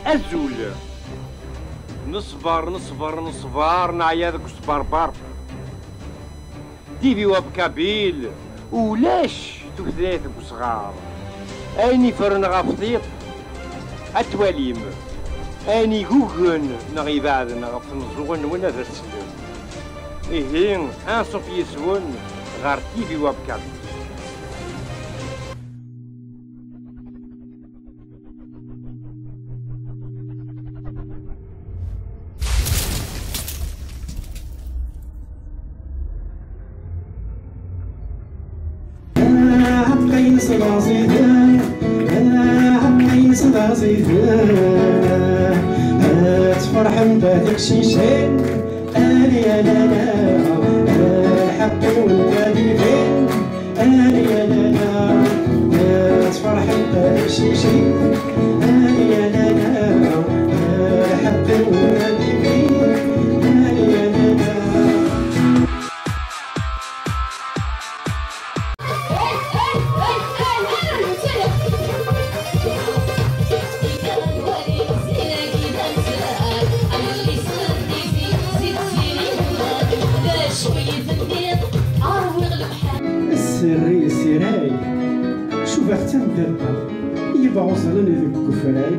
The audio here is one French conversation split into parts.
أزول نصبر نصبر نصبر نعيا ذاك الصبربر ديفي وبكابيل ولاش تثلاث وصغار اني فرن غفطيط اتواليم اني جوجن نغي بعد نغف نزون ولا ذا السلم إيه أنصف يسون غار تيفي وبكابيل تفرحن بهذاك الشيشان اني انا الحق والبادي فين اني انا تفرحن بهذاك الشيشان اني انا الحق والبادي فين اني انا السري السراي شوف احسن دقة يبقى وصلنا ذيك الكفراي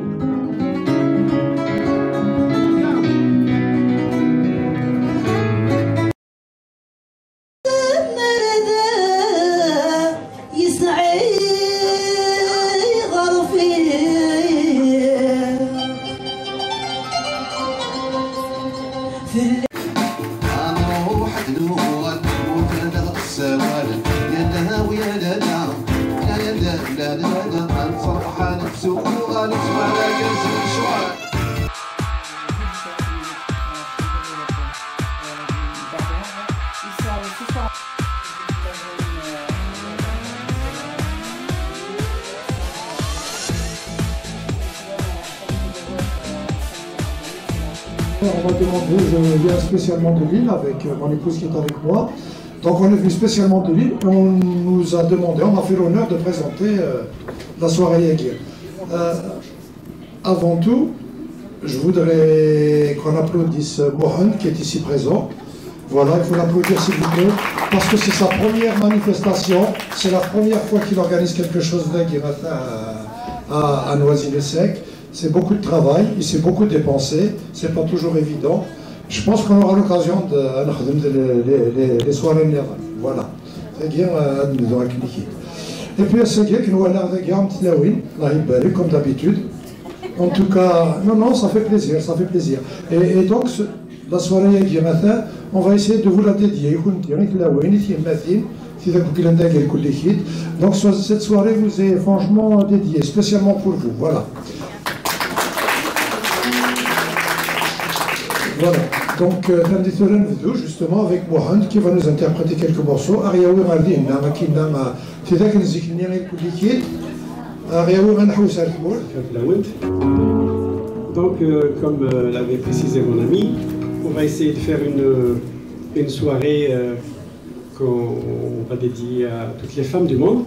On m'a demandé, je viens spécialement de Lille avec mon épouse qui est avec moi. Donc on est venu spécialement de Lille et on nous a demandé, on m'a fait l'honneur de présenter la soirée Yagir. Avant tout, je voudrais qu'on applaudisse Mohand qui est ici présent. Voilà, il faut l'applaudir s'il vous plaît, parce que c'est sa première manifestation, c'est la première fois qu'il organise quelque chose d'Yagir à Noisy-le-Sec. C'est beaucoup de travail, il s'est beaucoup dépensé, c'est pas toujours évident. Je pense qu'on aura l'occasion de les soirées nerveuses. Voilà. Et puis c'est bien que nous allons regarder comme d'habitude. En tout cas, non, ça fait plaisir, ça fait plaisir. Et donc, la soirée on va essayer de vous la dédier. Donc cette soirée vous est franchement dédiée, spécialement pour vous. Voilà. Voilà, donc justement avec Mohand qui va nous interpréter quelques morceaux. Donc, comme l'avait précisé mon ami, on va essayer de faire une soirée qu'on va dédier à toutes les femmes du monde,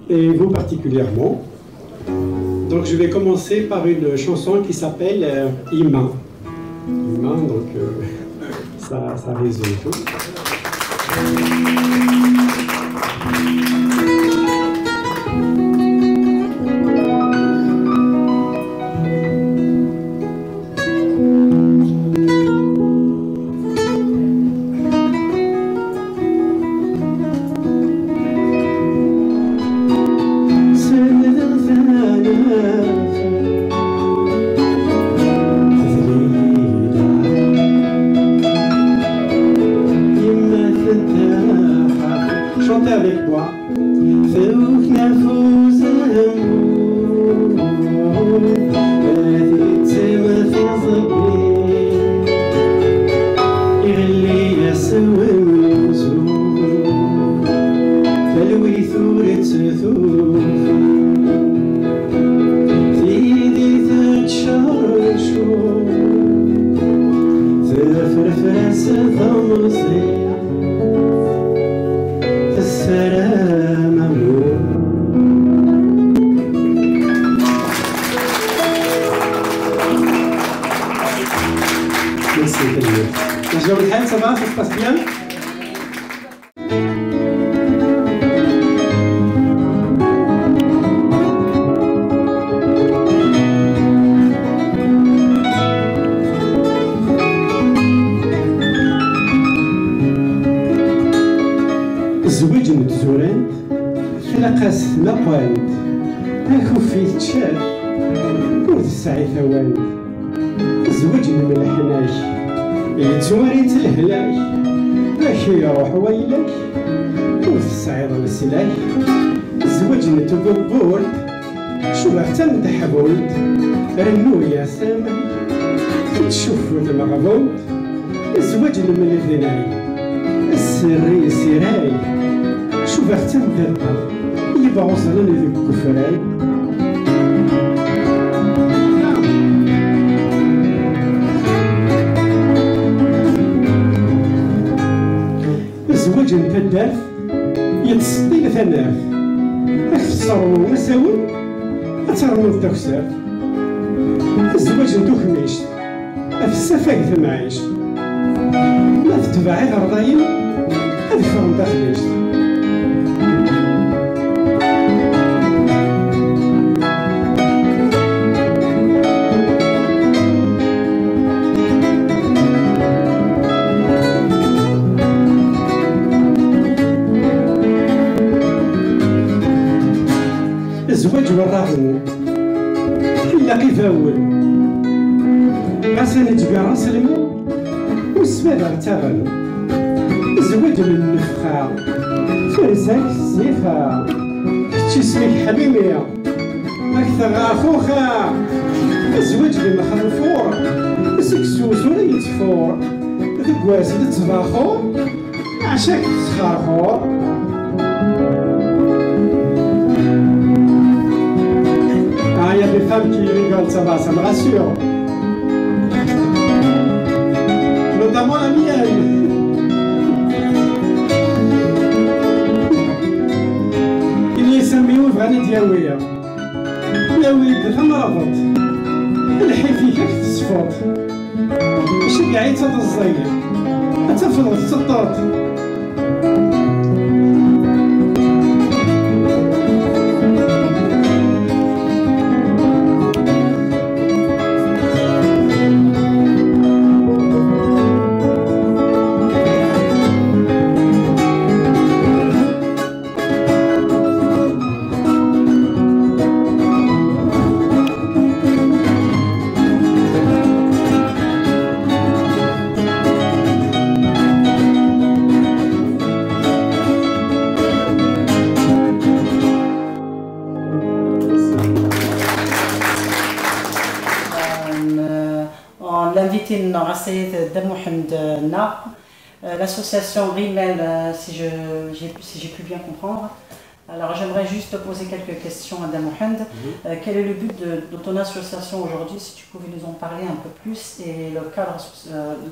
et vous particulièrement. Donc je vais commencer par une chanson qui s'appelle Ima. Ima, donc ça résume tout. Yeah. Jo الحال ça va, ça se passe bien? الزواج متزوران خلقاس مقوانت هاكو فيه تشاد وتسعي ثوانت الزواج ملحناك يتوريت الهلاك باش يروح ويلك وتسعيد السلاك الزواج نتبورد شو احسن تحبولت رنو يا سامي تشوفو المغبوط الزواج الملحناك السري سراي شوف احسن تلقى يبقى وصلنا لذيك الكفراي الزواج انت الدارف يتصدي لثناف اختصروا مساوي اترمض دوكساف الزواج انتو خميشت افسافاك ثمعيش ما تتبعي غرضايم هذه فرم داخليش الزواج والرغم إلا قيفاول غاسا نتبع راس المال والسباب ارتغل الزواج من النفخة فرسك سيفا كتشي اسمك حبيبي أكثر أخوخا الزواج بمخلفور سكسوس ولا يتفور ذك واسد تباخور عشاك تسخاخور Il y a des femmes qui rigolent, ça va, ça me rassure. Notamment la mienne. اللي يسميوه فغاني دياوية يا ولد غمرضت الحي فيك تصفط ماشي قاعد تتزير تفضل تسطط l'association Rimel, si j'ai pu bien comprendre. Alors j'aimerais juste poser quelques questions à Damohend. Quel est le but de ton association aujourd'hui, si tu pouvais nous en parler un peu plus, et le cadre,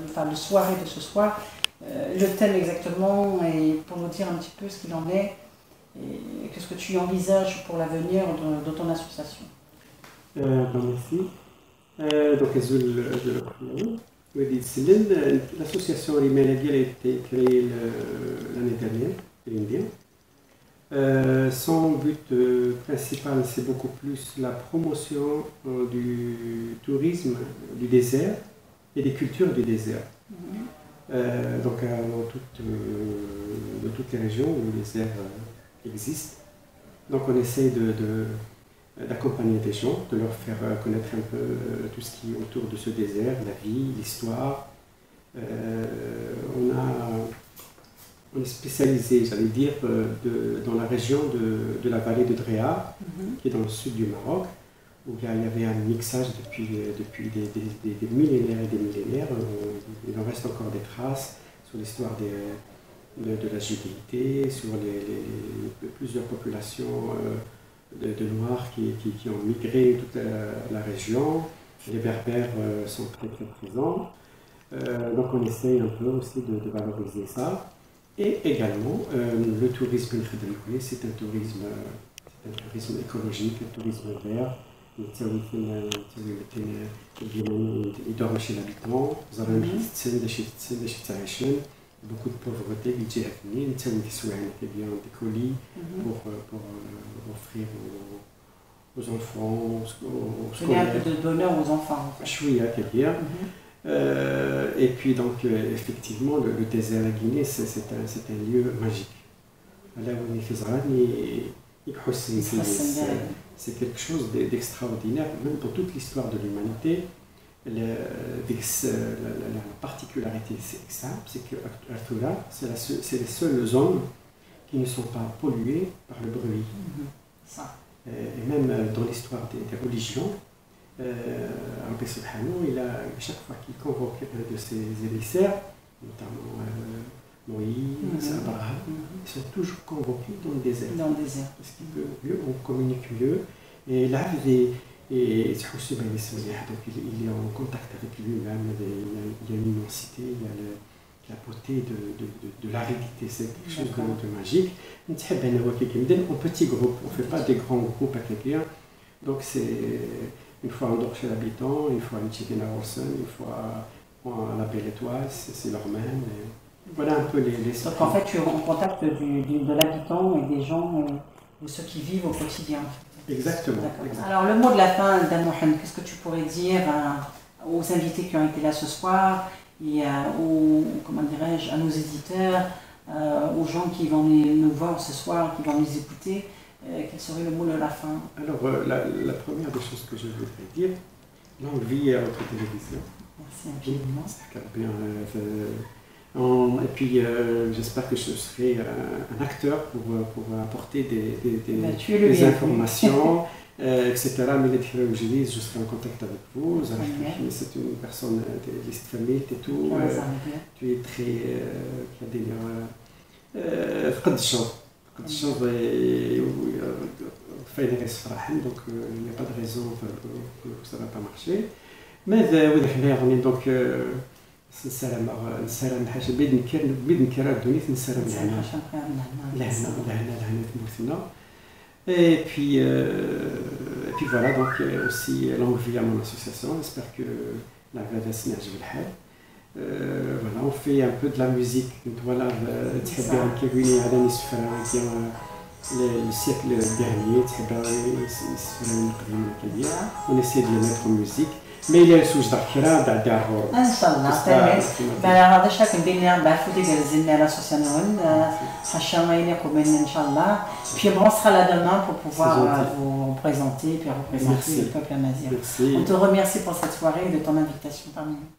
enfin le soirée de ce soir, le thème exactement, et pour nous dire un petit peu ce qu'il en est, et qu'est-ce que tu envisages pour l'avenir de ton association. Merci. Donc, l'association Rimel a été créée l'année dernière, l'Indien. Son but principal, c'est beaucoup plus la promotion du tourisme du désert et des cultures du désert. Donc, dans toutes les régions où le désert existe. Donc, on essaie d'accompagner des gens, de leur faire connaître un peu tout ce qui est autour de ce désert, la vie, l'histoire. On est spécialisé, j'allais dire, dans la région de la vallée de Dréa, qui est dans le sud du Maroc, où il y avait un mixage depuis des millénaires et des millénaires. Il en reste encore des traces sur l'histoire de la judéité, sur plusieurs populations de Noirs qui ont migré toute la région. Les Berbères sont très très présents. Donc on essaye un peu aussi de valoriser ça. Et également le tourisme khidmoué, c'est un tourisme écologique, un tourisme vert. il dort chez l'habitant, beaucoup de pauvreté, des colis pour offrir aux enfants, aux scolaires. Un peu de bonheur aux enfants. Et puis donc effectivement le désert à Guinée c'est un lieu magique. Là où on est c'est quelque chose d'extraordinaire, même pour toute l'histoire de l'humanité. La particularité c'est que Arthura, c'est les seules zones qui ne sont pas polluées par le bruit. Et même dans l'histoire des religions, Rabbi Subhanahu, chaque fois qu'il convoque un de ses émissaires, notamment Moïse, Abraham, ils sont toujours convoqués dans le désert. Parce qu'il peut mieux, on communique mieux. Et là, il est en contact avec lui-même, il y a une immensité, il y a la beauté de l'aridité, c'est quelque chose de magique. En petit groupe, on ne fait pas des grands groupes à quelqu'un. Donc c'est une fois on dort chez l'habitant, une fois à Chicken Orson, une fois à la Belle Étoile, c'est leur même. Voilà un peu les Donc en fait tu es en contact de l'habitant et des gens, de ceux qui vivent au quotidien. Exactement. Alors le mot de la fin, Dan Mohamed, qu'est-ce que tu pourrais dire aux invités qui ont été là ce soir et comment dirais-je, à nos éditeurs, aux gens qui vont nous voir ce soir, qui vont nous écouter, quel serait le mot de la fin? Alors la première des choses que je voudrais dire, longue vie à votre télévision. Merci infiniment. Et puis j'espère que je serai un acteur pour apporter des informations, etc. Mais je serai en contact avec vous. C'est une personne de famille et tout. Tu es très فقد الشوق donc il n'y a pas de raison que ça ne va pas marcher. Mais donc نسلم حاجه بيد نكرر دونيت نسلم لهنا موثنا. Et puis voilà, donc aussi longue vie à mon association, j'espère que la va se نعجب الحال. Voilà, on fait un peu de la musique. Voilà, le siècle dernier, on essaie de le mettre en musique. Mais il y a le souci d'Akira, d'Arhor. Inch'Allah, تمام. هذا الشيء كندير نعرفوا ديك الزنا l'association حشامين يقومين إن شاء الله. Puis on sera là demain pour pouvoir vous présenter et puis représenter le peuple amazigh. On te remercie pour cette soirée et de ton invitation parmi nous.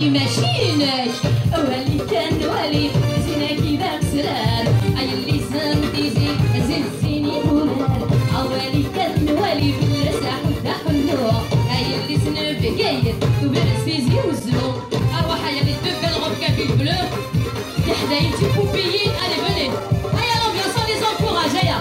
ماشيناش ولي كان ولي زينا كذا مسرار اي اللي زين زيني ولاد اولي كان ولي بلا ساحو داخلو اي اللي سنب قايد وبرسيزي وزلو اروح يا اللي تبقى الغبكه في البلو يا حدايتي بوبيين الي فوني هيا لومبيونس لي زونكوراج هيا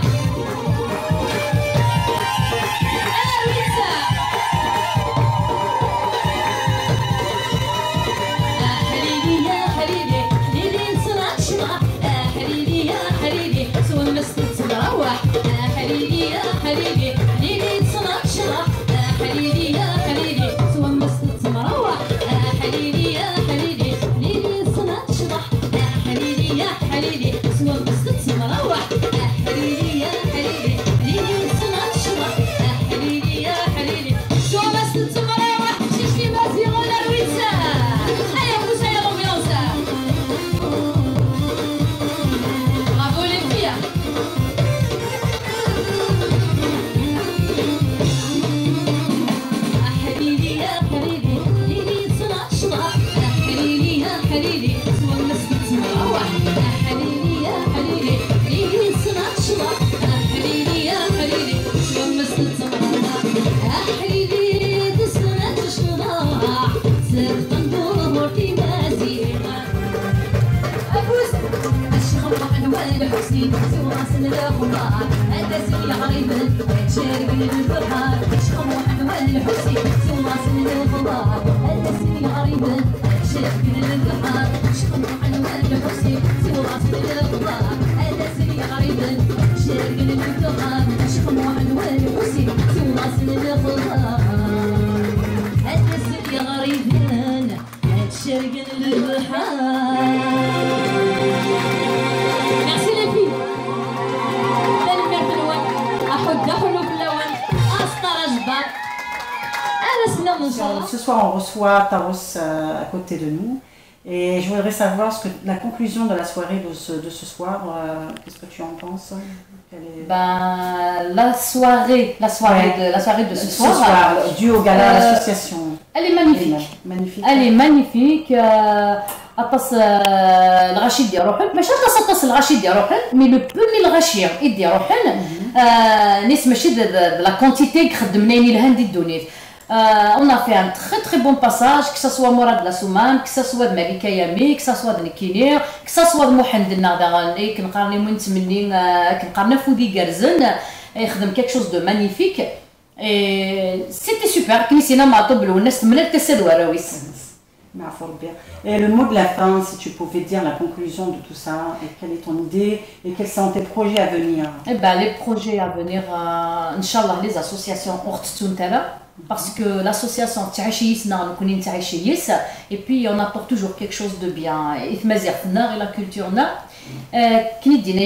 حريري الحسين سواس الأخبار هدس يا غريب تشارك الفرحة شخم وحنوان الحسين سواس الأخبار هدس يا غريب تشارك الفرحة شخم وحنوان الحسين سواس الأخبار هدس يا غريب تشارك الفرحة شخم وحنوان الحسين سواس الأخبار هدس يا غريب تشارك الفرحة. Ce soir, on reçoit Taros à côté de nous. Et je voudrais savoir la conclusion de la soirée de ce soir. Qu'est-ce que tu en penses? La soirée de ce soir, due au gala à l'association. Elle est magnifique. Elle est magnifique. أطس الغشي ديال روحن ماشي أطس الغشي ديال روحن مي لو بو مي الغشي ديال روحن نيس ماشي لا كونتيتي خدمنا لها ندي الدونيت. On a fait un très bon passage, que ce soit Morad la Souman, que ce soit Malika Yami, que ce soit Nikinir, que ce soit Mohamed Nardagani, qui nous a fait Foudi Garzen, et quelque chose de magnifique. Et c'était super. Et le mot de la fin, si tu pouvais dire la conclusion de tout ça, et quelle est ton idée, et quels sont tes projets à venir? Eh ben, les projets à venir, Inch'Allah, les associations parce que l'association et puis on apporte toujours quelque chose de bien. Et la culture, qui dit il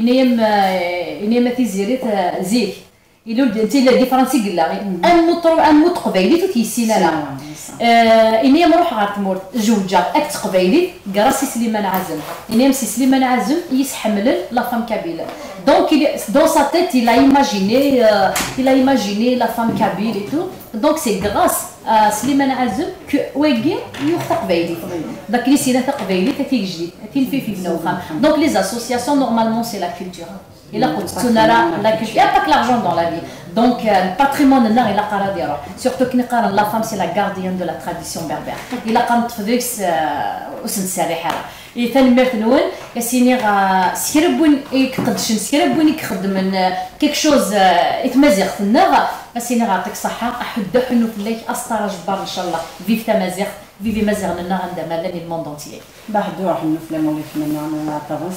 y a des différences un mot قبيلي تيسينا لا اني نروح غاتمور جوجا اكت قبيلي قراسي سليمان عزم اني سي سليمان عزم يسحمل لا فام كابيل donc dans sa tête il a imaginé la femme kabyle et tout donc c'est grâce à Slimane Azem que Ouegui يخت قبيلي داك اللي سينا قبيلي تاتي جديد تي في فنوخام donc les associations normalement c'est la culture. Il a la culture. Il n'y a pas que l'argent dans la vie. Donc, le patrimoine de l'art, il a surtout que la femme, c'est la gardienne de la tradition berbère. Il a quand Félix au Sensariha. Et ثاني مرة نقول ياسيني سكربون يقدشن سكربون يخدم quelque chose يتمازغ لنا ياسيني غيعطيك الصحة أحد حنو في الليل أسطر جبار إن شاء الله فيف تمازغ فيفي مازغ لنا عندما لاني الموند انتيي بعدو حنو في المولد من عطاوس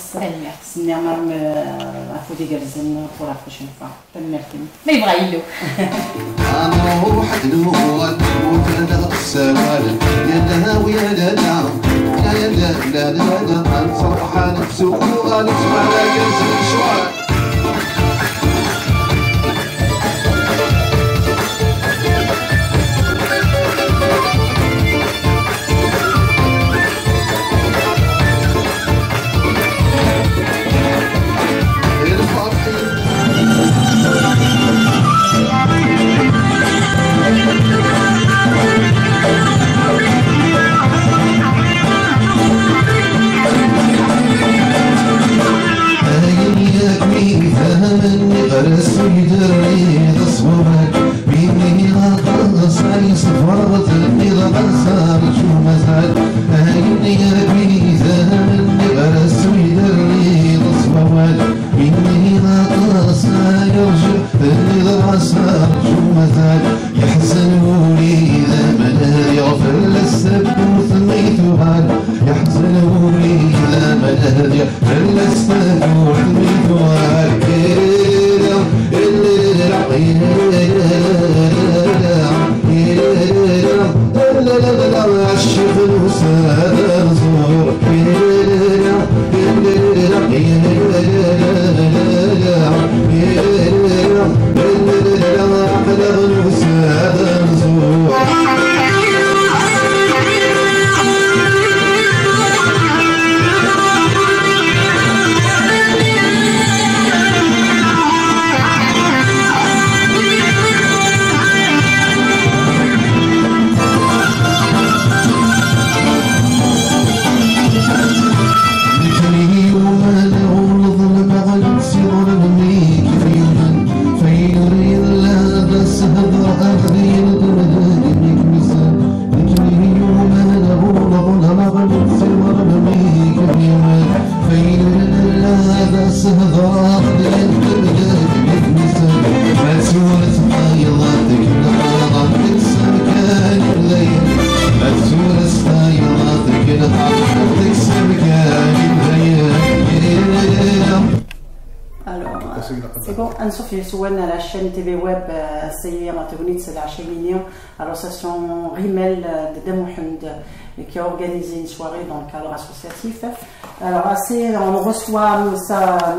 سني عمرهم عفودي جالزين pour la prochaine fois تمرتي ما يبغى يلو أنا روح دلوان وكذا السوال يا لا ويا لا لا لا لا لا نصرح نفسه ونسمع لا ينزل شوال Yeah. نشوف في سوالنا على chaîne TV web السيئة ما تغنيت سلع شيمينيو à l'association Rimel de Damohend qui a organisé une soirée dans le cadre associatif. Alors on reçoit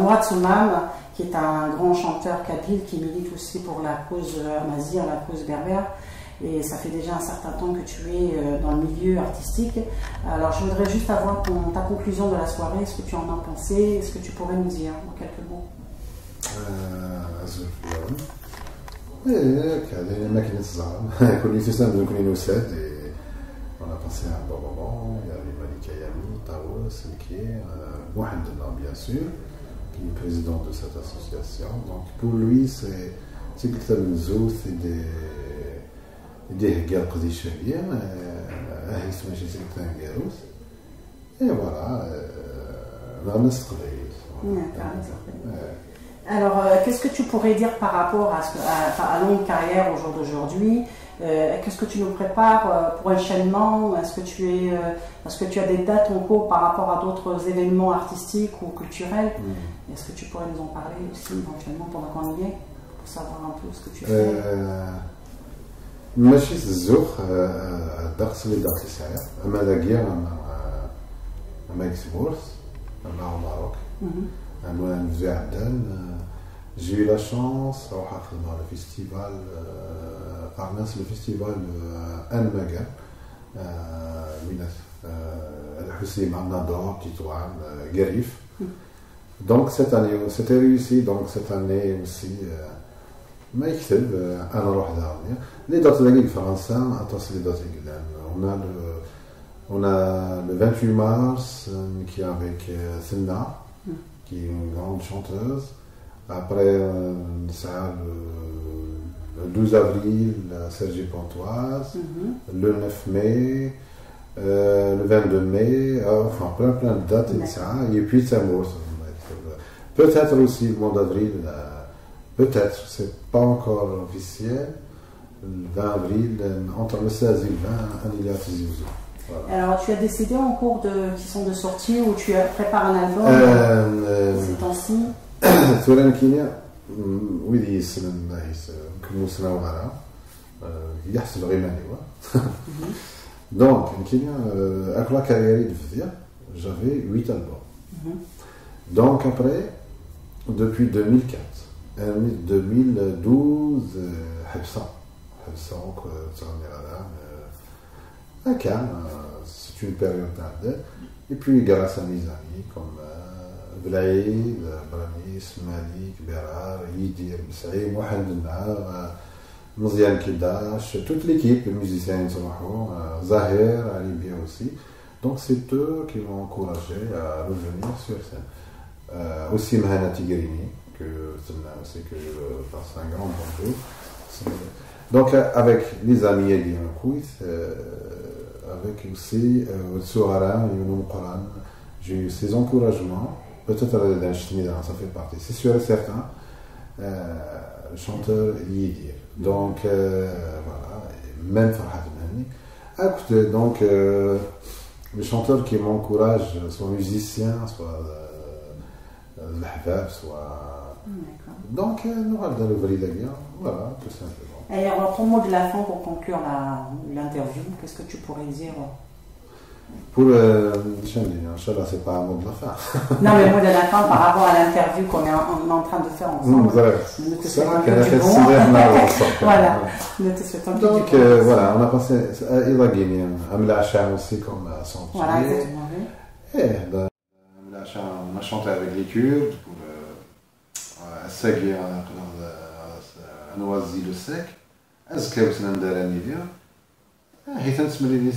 Mourad Soumam qui est un grand chanteur kabyle qui milite aussi pour la cause amazigh, la cause berbère. Et ça fait déjà un certain temps que tu es dans le milieu artistique. Alors je voudrais juste avoir ta conclusion de la soirée, ce que tu en as pensé, ce que tu pourrais nous dire en quelques mots. هذه ماكينة الزهر كل يتسامى كل نوسات on a passé un bon moment. Il y avait Malika Yami, Taos, Mohamed Allah bien sûr, qui est président de cette association. Donc pour lui c'est كتاب النزول يديه كاع قضية شهية هيس ماشي سكتان كاروس et voilà الناس تقضي. Alors, qu'est-ce que tu pourrais dire par rapport à ta longue carrière au jour d'aujourd'hui? Qu'est-ce que tu nous prépares pour enchaînement? Est-ce que tu as des dates en cours par rapport à d'autres événements artistiques ou culturels? Est-ce que tu pourrais nous en parler aussi éventuellement pendant qu'on y est, pour savoir un peu ce que tu fais? ماشي الزوق الدرس اللي درت ساعه اما لاكيا اما اكسبورس اما ماروك اما نفزع عدن j'ai eu la chance نروح نخدم على فيستيفال قرناس الفيستيفال المجال ميناس الحسين عندنا دور تطوان قريف donc cette année c'était réussi donc cette année aussi ما يكتب انا نروح دارني لي دات داكي فرنسا اتصل لي دات on a le 28 mars qui est avec Senna qui est une grande chanteuse. Après le 12 avril Sergi Pontoise, le 9 mai, le 22 mai, enfin plein de dates et puis Samour. Peut-être aussi le mois d'avril, peut-être, c'est pas encore officiel, le 20 avril, entre le 16 et le 20, il y a Tizi-Ouzou. Voilà. Alors, tu as décidé en cours qui sont de sortie ou tu prépares un album ces temps-ci? Touran Kenya, oui, c'est une semaine وغيرها يحصل غير ماني donc Kenya avec la carrière de Fzia, j'avais 8 albums. Donc après, depuis 2004, 2012 حبسة c'est une période d'arrêt. Et puis grâce à mes amis comme Blaïd, Bramis, Malik, Berar, Yidir, Saïd, Mohamed Nar, Mouziane Kidash, toute l'équipe, les musiciens, Zahir, Ali Bia aussi. Donc c'est eux qui m'ont encouragé à revenir sur scène. Aussi Mahana Tigrini, que je passe un grand bonjour. Donc avec les amis Eli Mkouit, avec aussi Tsohara, Yonou Koran, j'ai eu ces encouragements. Peut-être ça fait partie, c'est sûr et certain. Le chanteur Yidir. Donc voilà, même Farhad Mani. Écoutez, donc les chanteurs qui m'encouragent, soit musiciens, soit l'ahbab, soit. Donc nous allons l'ouvrir d'ailleurs, voilà, tout simplement. Et alors, ton mot de la fin pour conclure l'interview, qu'est-ce que tu pourrais dire? Pour Inch'Allah, c'est pas un mot de la fin. Non, mais le mot de la fin par rapport à l'interview qu'on est en train de faire ensemble. Nous te souhaitons que du bon. Voilà, nous te souhaitons que du bon. Donc voilà, on a passé Ila Guinée, Amlacha aussi comme chantier. Voilà, exactement. Et Amlacha, on a chanté avec les Kurdes pour Sagir, Noisy le Sec, Azka Usnandalani Via. حيث نتمنى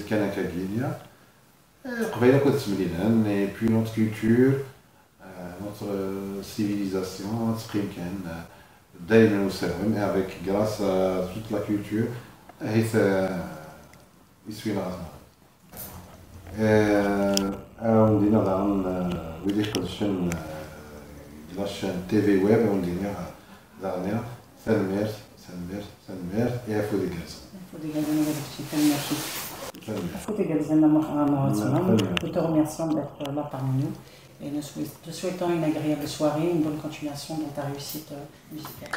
كان كاكيليا قبيله كنت تملينا اي بي نوت كولتور نوتر سيفيليزاسيون تقريبا كان دائما مساهم افيك غراس توت لا كولتور حيث يسوينا وندينا ويدي كونشن لاشين تي في ويب وندينا دارنيا ثانمير et il faut des gaz. Il faut des gaz. Nous te remercions d'être là parmi nous. et nous te souhaitons une agréable soirée, une bonne continuation dans ta réussite musicale.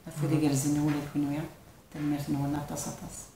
أفو دي قرزن ولا كونويا تنميرت نونا تصاطاس